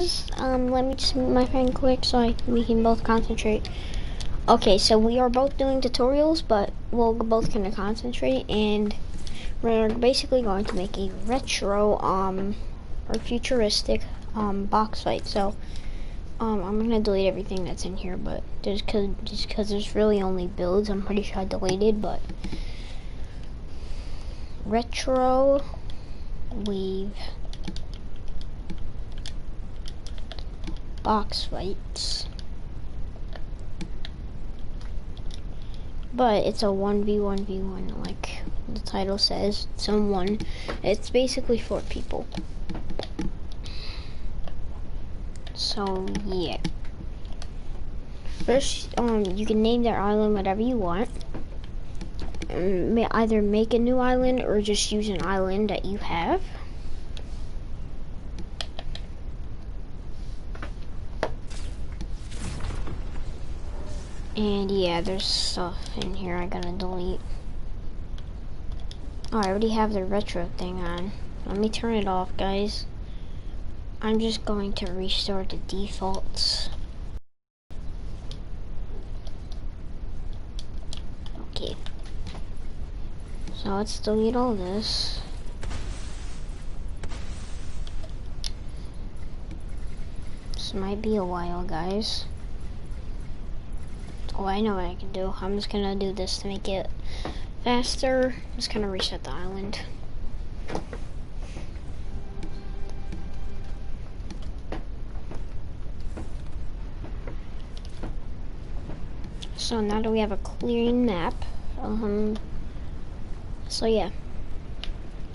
Let me just mute my friend quick so we can both concentrate. Okay, so we are both doing tutorials, but we'll both kind of concentrate, and we're basically going to make a retro, or futuristic, box fight. So, I'm gonna delete everything that's in here, but just cause there's really only builds, I'm pretty sure I deleted, but retro wave box fights. But it's a 1v1v1, like the title says. It's basically 4 people. So yeah. First, you can name their island whatever you want. Either make a new island or just use an island that you have. And yeah, there's stuff in here I gotta delete. Oh, I already have the retro thing on. Let me turn it off, guys. I'm just going to restore the defaults. Okay. So let's delete all this. This might be a while, guys. Oh, I know what I can do. I'm just gonna do this to make it faster. Just gonna reset the island. So now that we have a clean map, so yeah,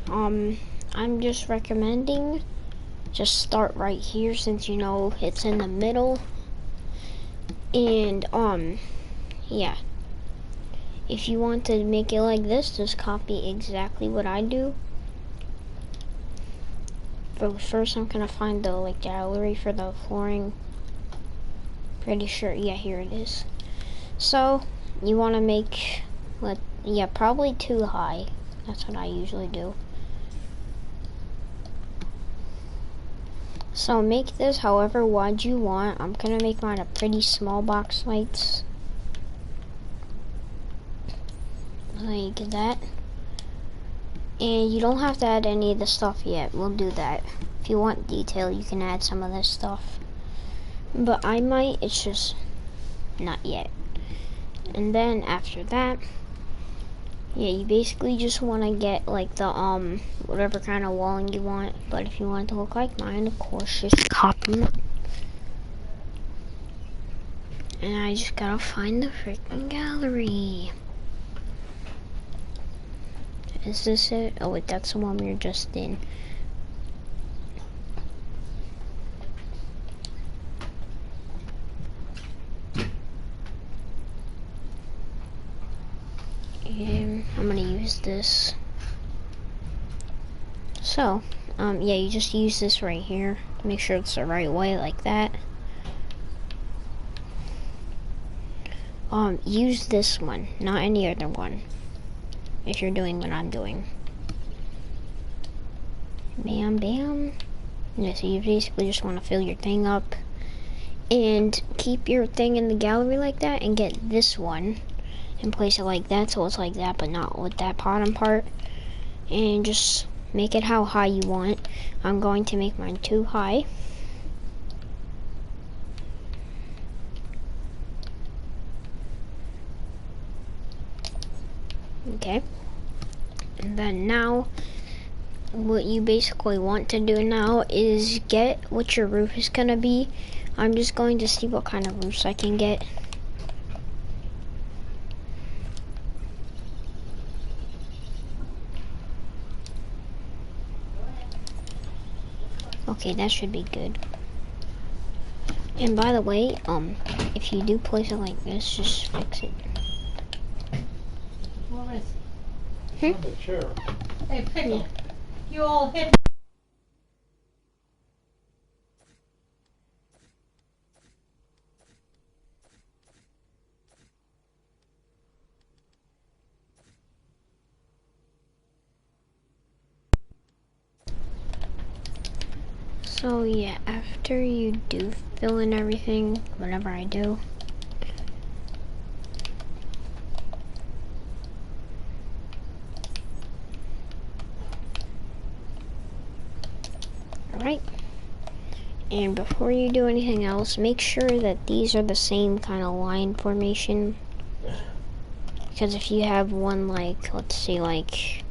I'm just recommending just start right here since you know it's in the middle, and yeah, if you want to make it like this, just copy exactly what I do. But first I'm gonna find the gallery for the flooring. Pretty sure, yeah, here it is. So you want to make, probably too high. That's what I usually do. So make this however wide you want. I'm gonna make mine a pretty small box lights. Like that. And you don't have to add any of the stuff yet. We'll do that. If you want detail, you can add some of this stuff. But I might, it's just not yet. And then after that, yeah, you basically just want to get like the whatever kind of walling you want. But if you want it to look like mine, of course, just copy it. And I just gotta find the freaking gallery. Is this it? Oh wait, that's the one we were just in. And I'm gonna use this. So, yeah, you just use this right here to make sure it's the right way, like that. Use this one, not any other one, if you're doing what I'm doing. Bam, bam. Yeah, so you basically just want to fill your thing up and keep your thing in the gallery like that, and get this one and place it like that so it's like that but not with that bottom part, and just make it how high you want. I'm going to make mine too high. Okay, and then now what you basically want to do now is get what your roof is gonna be. I'm just going to see what kind of roofs I can get. Okay, that should be good. And by the way, if you do place it like this, just fix it. What is it? The chair. Hey, Pickle, Yeah. you all hit. So yeah, after you do fill in everything, whatever I do, alright, and before you do anything else, make sure that these are the same kind of line formation, because if you have one like, let's see, like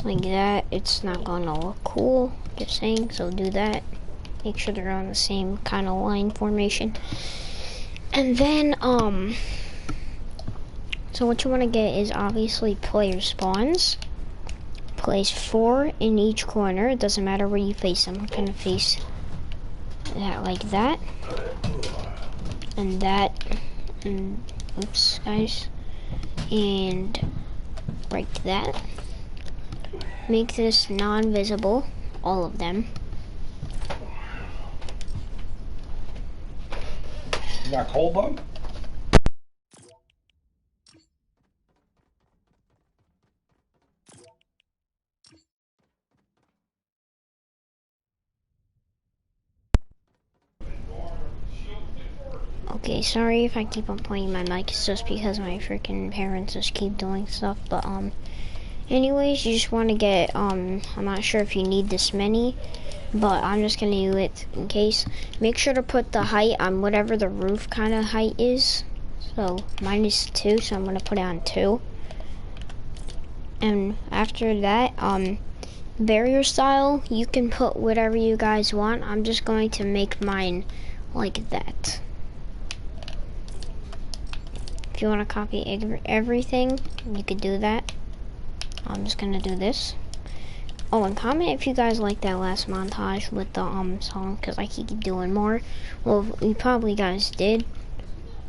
that, it's not gonna look cool, just saying. So do that, make sure they're on the same kind of line formation. And then so what you want to get is obviously player spawns. Place 4 in each corner. It doesn't matter where you face them. I'm gonna face that like that, and that, and oops guys, and like that. Make this non-visible, all of them. You got cold bug? Okay, sorry if I keep on pointing my mic, it's just because my freaking parents just keep doing stuff, but anyways, you just want to get, I'm not sure if you need this many, but I'm just gonna do it in case. Make sure to put the height on whatever the roof kind of height is. So mine is 2, so I'm gonna put it on 2. And after that, barrier style, you can put whatever you guys want. I'm just going to make mine like that. If you want to copy everything, you could do that. I'm just gonna do this. Oh, and comment if you guys like that last montage with the song, because I keep doing more. Well, you probably guys did,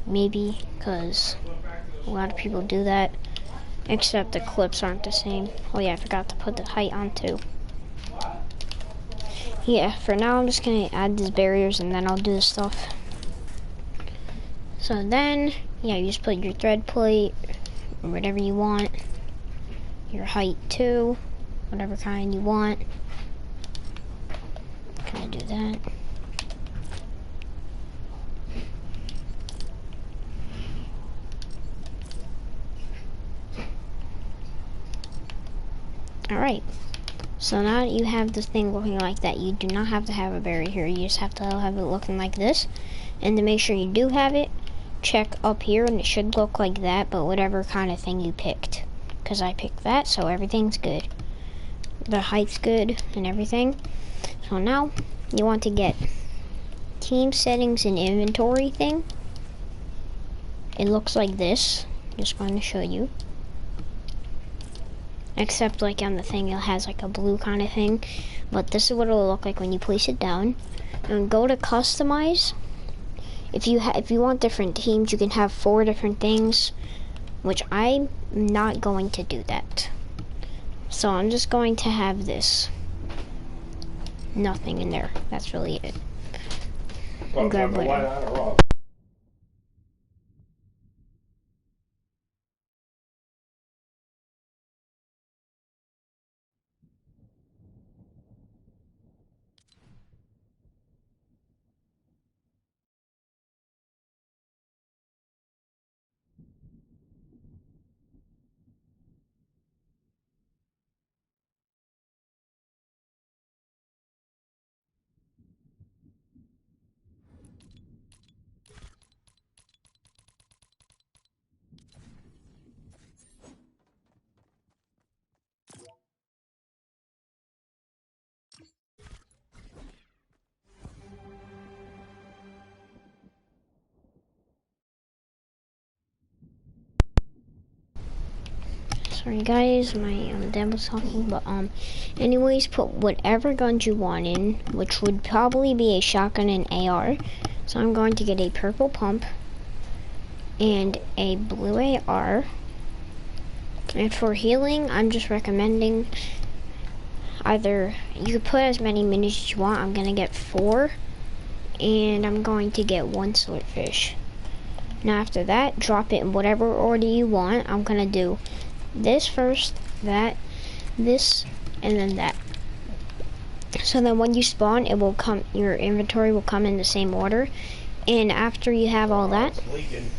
maybe, because a lot of people do that, except the clips aren't the same. Oh yeah, I forgot to put the height on too. Yeah, for now I'm just gonna add these barriers and then I'll do the stuff. So then, yeah, you just put your thread plate, or whatever you want, your height too, whatever kind you want. Gonna do that. Alright, so now that you have this thing looking like that, you do not have to have a barrier here, you just have to have it looking like this. And to make sure you do have it, check up here and it should look like that, but whatever kind of thing you picked. Because I picked that, so everything's good. The height's good and everything. So now you want to get team settings and inventory thing. It looks like this. Just going to show you. Except like on the thing it has like a blue kind of thing. But this is what it'll look like when you place it down. And go to customize. If you want different teams, you can have 4 different things. Which I'm not going to do that. So I'm just going to have this. Nothing in there. That's really it. Grab whatever. Sorry guys, my dad was talking, but anyways, put whatever guns you want in, which would probably be a shotgun and AR. So I'm going to get a purple pump and a blue AR. And for healing, I'm just recommending either you could put as many minis as you want. I'm gonna get 4, and I'm going to get 1 swordfish. Now after that, drop it in whatever order you want. I'm gonna do this first, that, this, and then that. So then when you spawn, it will come, your inventory will come in the same order. And after you have all that, It's leaking.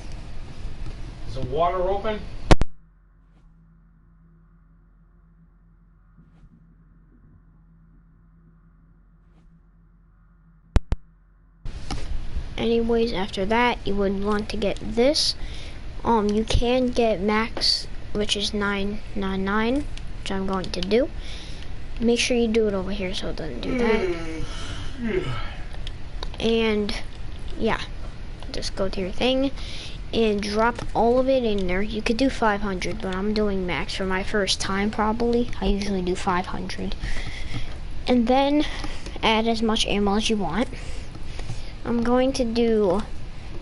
Is the water open? anyways, after that, you would want to get this. You can get max, which is 999, which I'm going to do. Make sure you do it over here so it doesn't do that. And yeah, just go to your thing and drop all of it in there. You could do 500, but I'm doing max for my first time probably. I usually do 500. And then add as much ammo as you want. I'm going to do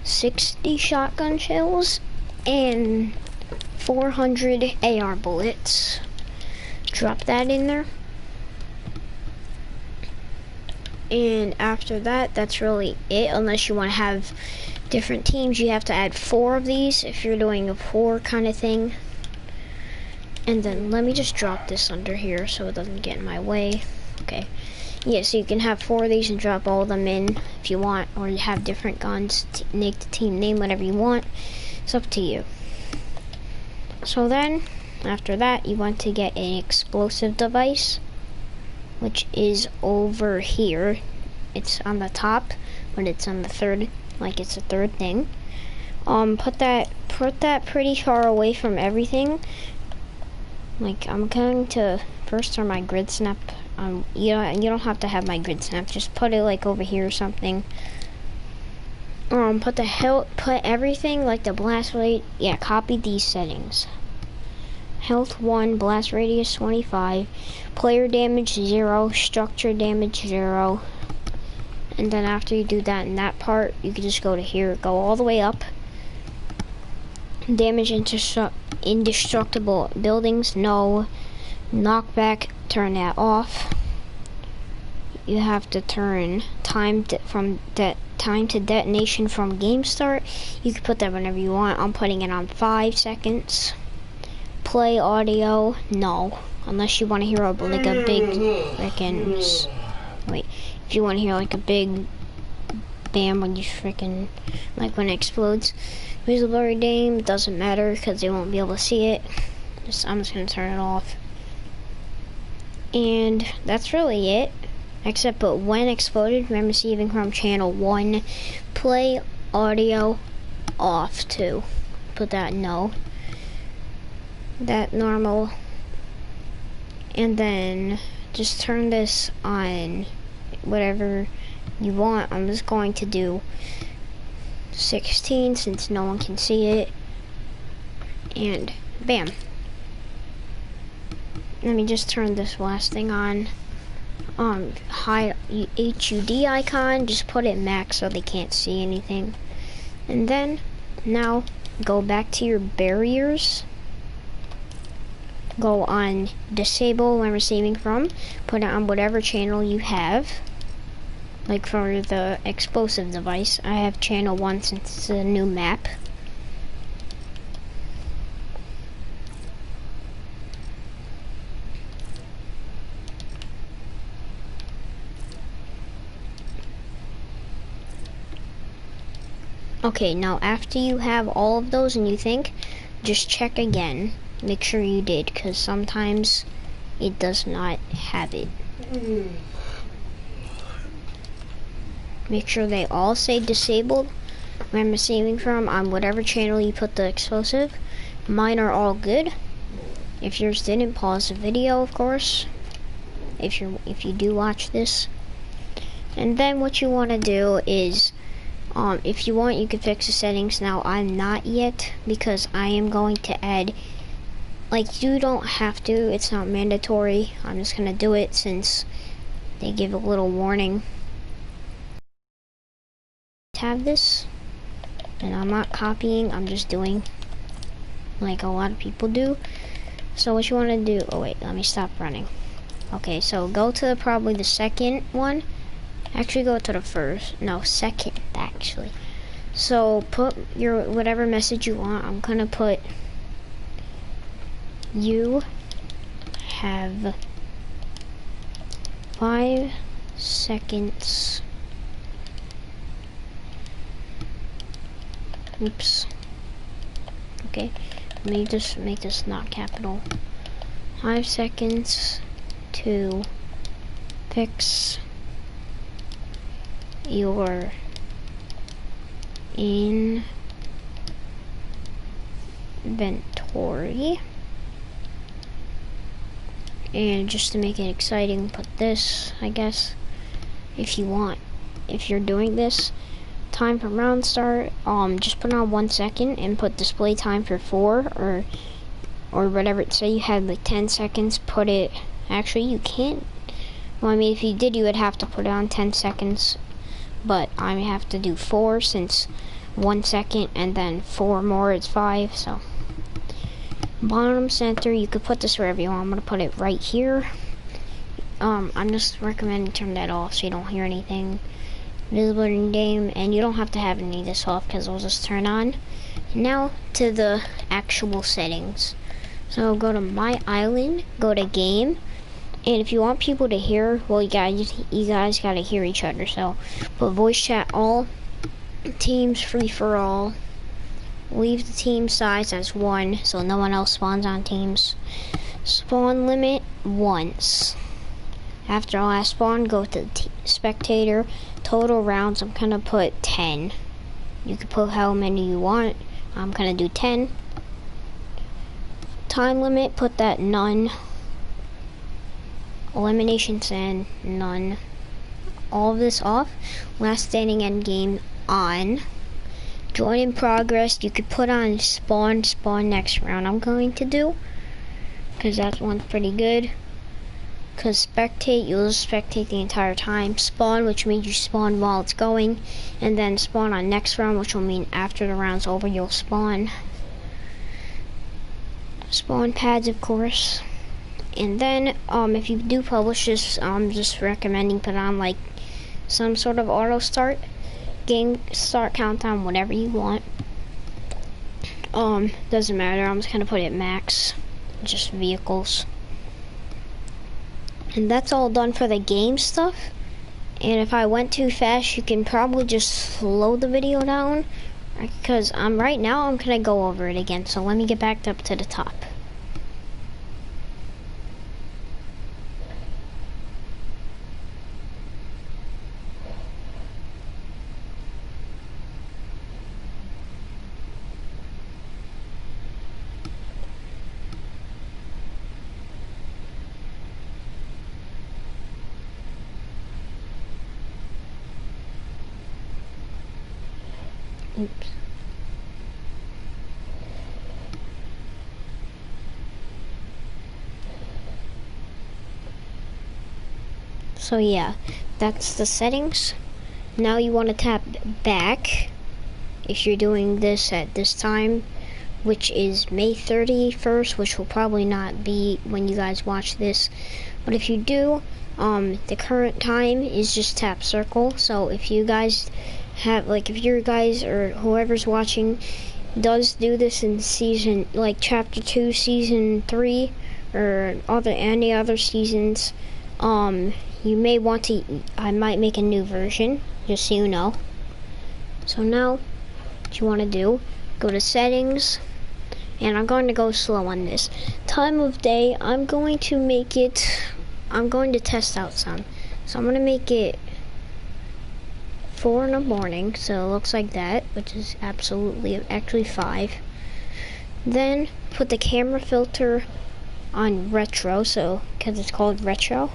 60 shotgun shells and 400 AR bullets. Drop that in there. And after that, that's really it. Unless you want to have different teams, you have to add 4 of these if you're doing a 4 kind of thing. And then let me just drop this under here so it doesn't get in my way. Okay. Yeah, so you can have 4 of these and drop all of them in if you want, or you have different guns, make the team name whatever you want. It's up to you. So then, after that, you want to get an explosive device, which is over here. It's on the top, but it's on the third, like it's a third thing. Put that pretty far away from everything. Like, I'm going to first turn my grid snap. You don't have to have my grid snap. Just put it like over here or something. Put everything like the blast rate. Yeah, copy these settings. Health 1, blast radius 25, player damage 0, structure damage 0. And then after you do that in that part, you can just go to here, go all the way up. Damage indestructible buildings, no. Knockback, turn that off. You have to turn time to detonation from game start. You can put that whenever you want. I'm putting it on 5 seconds. Play audio, no. Unless you want to hear like a big freaking, wait, if you want to hear like a big bam when you freaking, like when it explodes. Visual blurry game, it doesn't matter because they won't be able to see it. I'm just going to turn it off. And that's really it. Except, but when exploded, remember receiving from channel 1, play audio off too. Put that no. That normal. And then just turn this on whatever you want. I'm just going to do 16 since no one can see it. And bam. Let me just turn this last thing on. Hide HUD icon, just put it max so they can't see anything. And then now go back to your barriers. Go on disable when receiving from. Put it on whatever channel you have. Like for the explosive device, I have channel 1 since it's a new map. Okay, now after you have all of those and you think, just check again. Make sure you did, because sometimes it does not have it. Make sure they all say disabled when receiving from on whatever channel you put the explosive. Mine are all good. If yours didn't, pause the video, of course. If you do watch this. And then what you want to do is, if you want, you can fix the settings. Now, I'm not yet, because I am going to add, like, you don't have to, it's not mandatory. I'm just going to do it since they give a little warning. Have this, and I'm not copying, I'm just doing like a lot of people do. So what you want to do, oh wait, let me stop running. Okay, so go to probably the second one. Actually go to the first, no, second actually. So put your whatever message you want. I'm gonna put, you have 5 seconds. Oops. Okay, let me just make this not capital. 5 seconds to fix your inventory. And just to make it exciting, put this, I guess, if you want. If you're doing this, time for round start, just put on 1 second and put display time for 4 or whatever. Say you had like 10 seconds, put it, actually you can't, well, I mean, if you did, you would have to put it on 10 seconds, but I have to do 4 since 1 second and then 4 more is 5, so. Bottom center, you could put this wherever you want. I'm gonna put it right here. I'm just recommending turn that off so you don't hear anything visible in game, and you don't have to have any of this off because it'll just turn on. Now to the actual settings. So go to my island, go to game, and if you want people to hear, well, you guys gotta hear each other. So put voice chat all, teams free for all. Leave the team size as 1 so no one else spawns on teams. Spawn limit once. After last spawn, go to spectator. Total rounds, I'm gonna put 10. You can put how many you want. I'm gonna do 10. Time limit, put that none. Elimination send, none. All of this off. Last standing end game on. Join in progress, you could put on spawn next round. I'm going to do, because that one's pretty good. Because spectate, you'll just spectate the entire time. Spawn, which means you spawn while it's going. And then spawn on next round, which will mean after the round's over, you'll spawn. Spawn pads, of course. And then, if you do publish this, I'm just recommending put on like some sort of auto start. Game start countdown, whatever you want. Doesn't matter, I'm just gonna put it max, just vehicles. And that's all done for the game stuff. And if I went too fast, you can probably just slow the video down, because right now I'm gonna go over it again. So let me get back up to the top. Oops. So yeah, that's the settings. Now you want to tap back if you're doing this at this time, which is May 31st, which will probably not be when you guys watch this. But if you do, the current time is just tap circle. So if you guys have, like, if your guys or whoever's watching does do this in season, like chapter 2, season 3, or any other seasons, you may want to, I might make a new version, just so you know. So now, what you want to do, go to settings, and I'm going to go slow on this. Time of day, I'm going to make it, I'm going to test out some. So I'm going to make it 4 in the morning, so it looks like that, which is actually 5. Then put the camera filter on retro, so because it's called retro.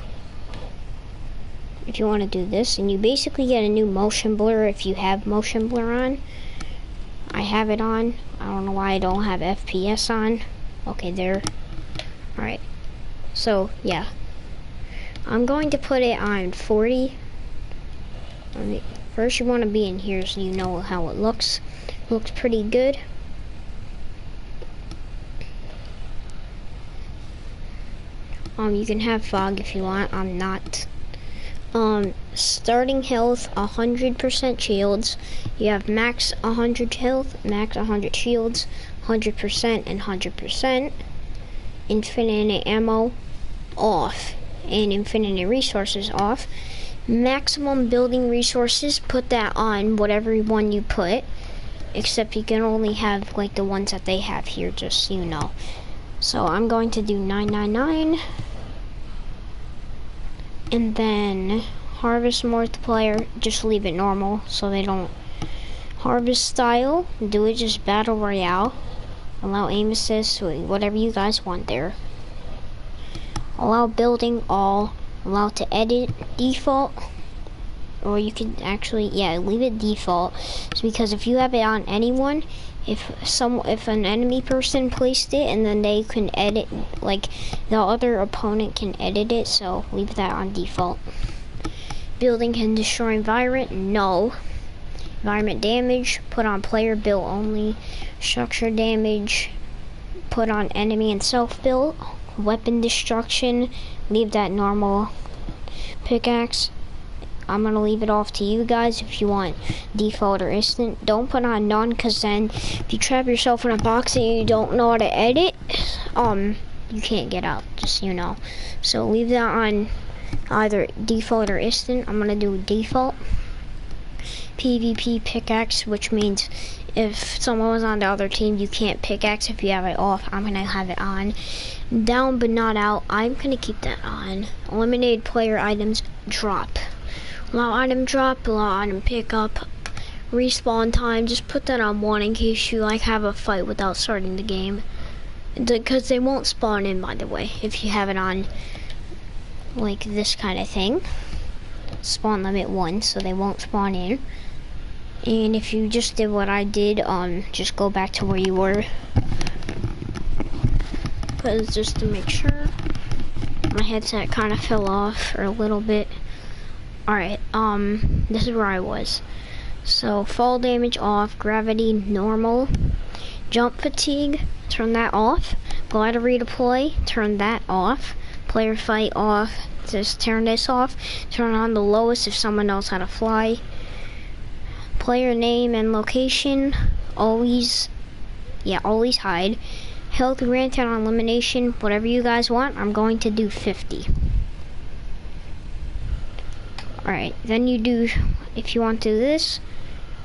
If you want to do this, and you basically get a new motion blur if you have motion blur on. I have it on. I don't know why I don't have FPS on. Okay, there. Alright. So, yeah. I'm going to put it on 40. First you want to be in here so you know how it looks. It looks pretty good. You can have fog if you want. I'm not. Starting health 100% shields. You have max 100 health, max 100 shields, 100% and 100%. Infinite ammo off and infinite resources off. Maximum building resources, put that on whatever one you put, except you can only have like the ones that they have here, just so you know. So I'm going to do 999, and then harvest multiplier, just leave it normal so they don't. Harvest style, do it just battle royale. Allow aim assist, whatever you guys want there. Allow building all. Allow to edit default, or you can actually, yeah, leave it default. It's because if you have it on anyone, if an enemy person placed it, and then they can edit, like the other opponent can edit it, so leave that on default. Building can destroy environment, no. Environment damage, put on player build only. Structure damage, put on enemy and self build. Weapon destruction, leave that normal. Pickaxe, I'm gonna leave it off to you guys if you want default or instant. Don't put on none, cause then if you trap yourself in a box and you don't know how to edit, you can't get out, just so you know. So leave that on either default or instant. I'm gonna do default. PvP pickaxe, which means if someone was on the other team, you can't pickaxe if you have it off. I'm gonna have it on. Down but not out, I'm gonna keep that on. Eliminated player items drop. Allow item drop, allow item pickup. Respawn time, just put that on 1 in case you like have a fight without starting the game. Because they won't spawn in, by the way, if you have it on like this kind of thing. Spawn limit 1, so they won't spawn in. And if you just did what I did, just go back to where you were. Because just to make sure, my headset kind of fell off for a little bit. Alright, this is where I was. So, fall damage off, gravity normal, jump fatigue, turn that off. Glider redeploy, turn that off. Player fight off, just turn this off. Turn on the lowest if someone knows how to fly. Player name and location, always hide. Health granted on elimination, whatever you guys want. I'm going to do 50. Alright, then you do, if you want to do this,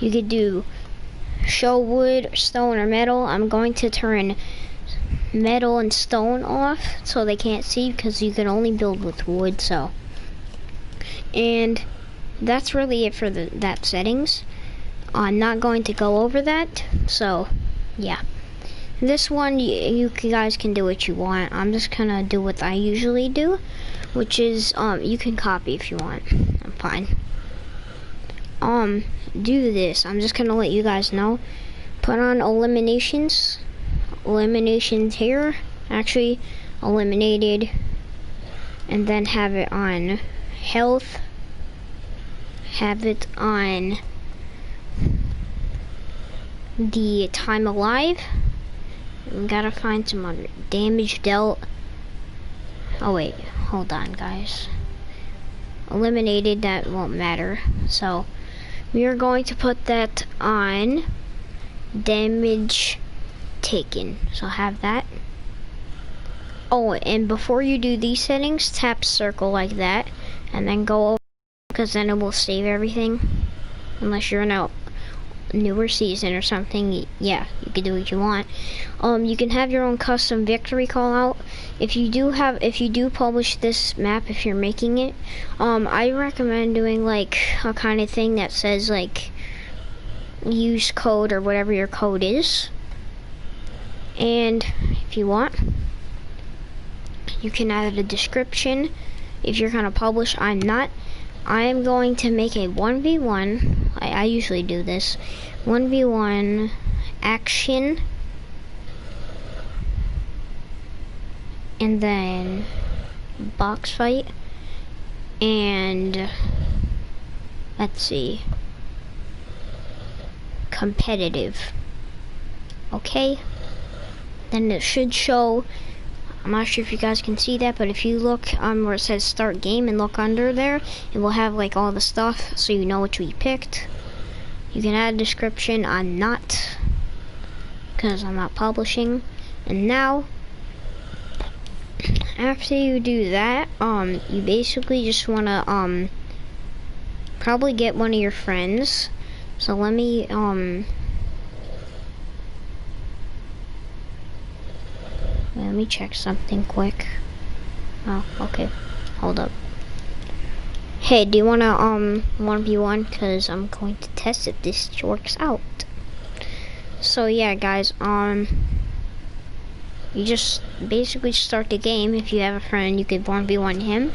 you could do show wood, stone, or metal. I'm going to turn metal and stone off so they can't see, because you can only build with wood. So, and that's really it for that settings. I'm not going to go over that, so yeah. This one, you guys can do what you want. I'm just gonna do what I usually do, which is, you can copy if you want. I'm fine. Do this. I'm just gonna let you guys know. Put on eliminations. Eliminations here. Actually, eliminated. And then have it on health. Have it on the time alive. We gotta find some other damage dealt. Oh wait, hold on guys. Eliminated, that won't matter. So we are going to put that on damage taken. So have that. Oh, and before you do these settings, tap circle like that and then go over, because then it will save everything. Unless you're in a newer season or something, yeah, you can do what you want. You can have your own custom victory call out. If you do publish this map, if you're making it, I recommend doing like a kind of thing that says like use code or whatever your code is. And if you want, you can add a description. If you're gonna publish, I'm not. I am going to make a 1v1. I usually do this. 1v1 action. And then Boxfight. And let's see. Competitive. Okay. Then it should show. I'm not sure if you guys can see that, but if you look where it says start game and look under there, it will have like all the stuff so you know which we picked. You can add a description. I'm not, because I'm not publishing. And now, after you do that, you basically just want to probably get one of your friends. So let me check something quick. Oh, okay. Hold up. Hey, do you wanna 1v1? Cause I'm going to test if this works out. So yeah, guys, you just basically start the game. If you have a friend, you could 1v1 him.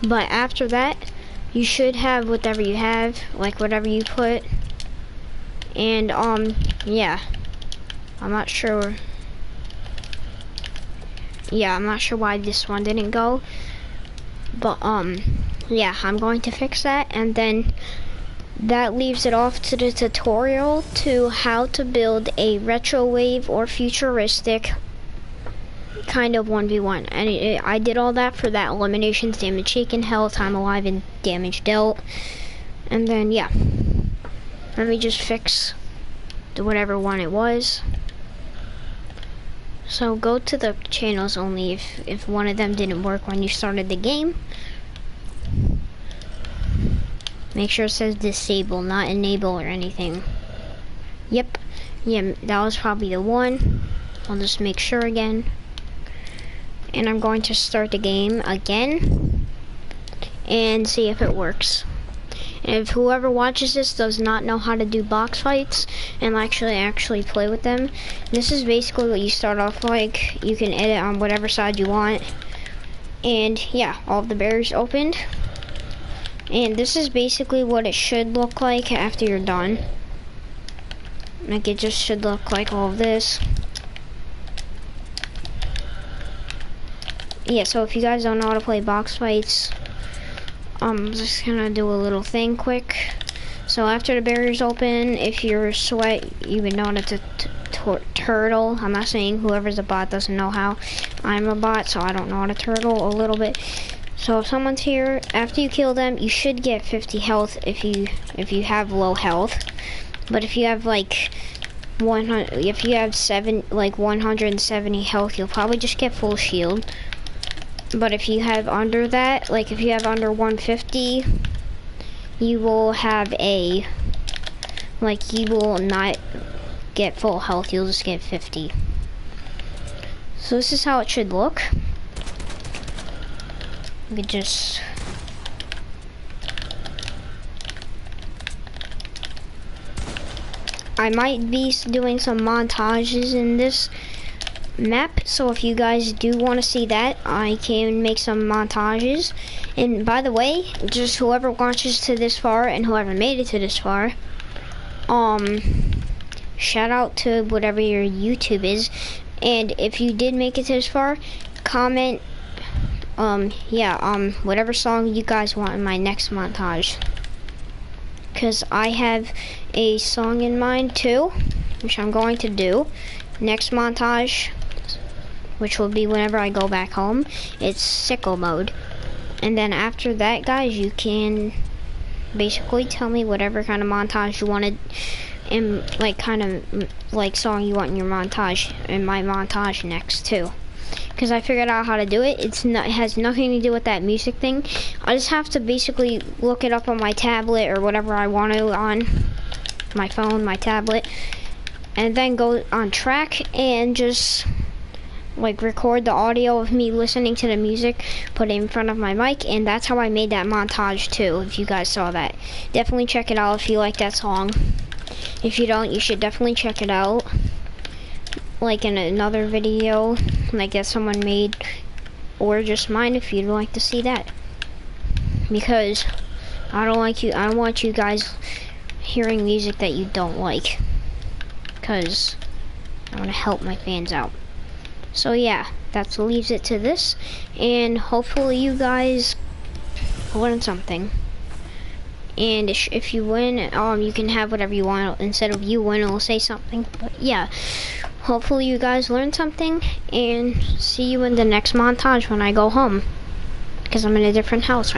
But after that, you should have whatever you have, like whatever you put. And yeah, I'm not sure. Yeah, I'm not sure why this one didn't go. But yeah, I'm going to fix that, and then that leaves it off to the tutorial to how to build a retrowave or futuristic kind of 1v1. And I did all that for that: eliminations, damage taken, health, time alive, and damage dealt. And then yeah, let me just fix the whatever one it was. So go to the channels only if one of them didn't work when you started the game. Make sure it says disable, not enable or anything. Yep, yeah, that was probably the one. I'll just make sure again. And I'm going to start the game again and see if it works. And if whoever watches this does not know how to do box fights and actually play with them, this is basically what you start off like. You can edit on whatever side you want. And yeah, all of the barriers opened. And this is basically what it should look like after you're done. Like, it just should look like all of this. Yeah, so if you guys don't know how to play box fights, I'm just gonna do a little thing quick. So after the barriers open, if you're a sweat, you would know it's a turtle. I'm not saying whoever's a bot doesn't know how. I'm a bot, so I don't know how to turtle a little bit. So if someone's here, after you kill them, you should get 50 health if you have low health. But if you have like 100, if you have 170 health, you'll probably just get full shield. But if you have under that, like if you have under 150, you will have you will not get full health, you'll just get 50. So this is how it should look. You could just I might be doing some montages in this map, so if you guys do want to see that, I can make some montages. And by the way, just whoever watches to this far and whoever made it to this far, shout out to whatever your YouTube is. And if you did make it to this far, comment whatever song you guys want in my next montage, because I have a song in mind too, which I'm going to do next montage, which will be whenever I go back home. It's sicko mode. And then after that, guys, you can basically tell me whatever kind of montage you wanted, and kind of song you want in your montage, in my montage next too. Because I figured out how to do it. It has nothing to do with that music thing. I just have to basically look it up on my tablet or whatever I want to, on my phone, my tablet, and then go on track and just record the audio of me listening to the music, put it in front of my mic, and that's how I made that montage too. If you guys saw that, definitely check it out if you like that song. If you don't, you should definitely check it out, in another video that someone made, or just mine if you'd like to see that, because I don't want you guys hearing music that you don't like, because I want to help my fans out. So yeah, that leaves it to this, and hopefully you guys learn something. And if you win, you can have whatever you want. Instead of you win, it'll say something. But yeah, hopefully you guys learned something, and see you in the next montage when I go home, because I'm in a different house right now.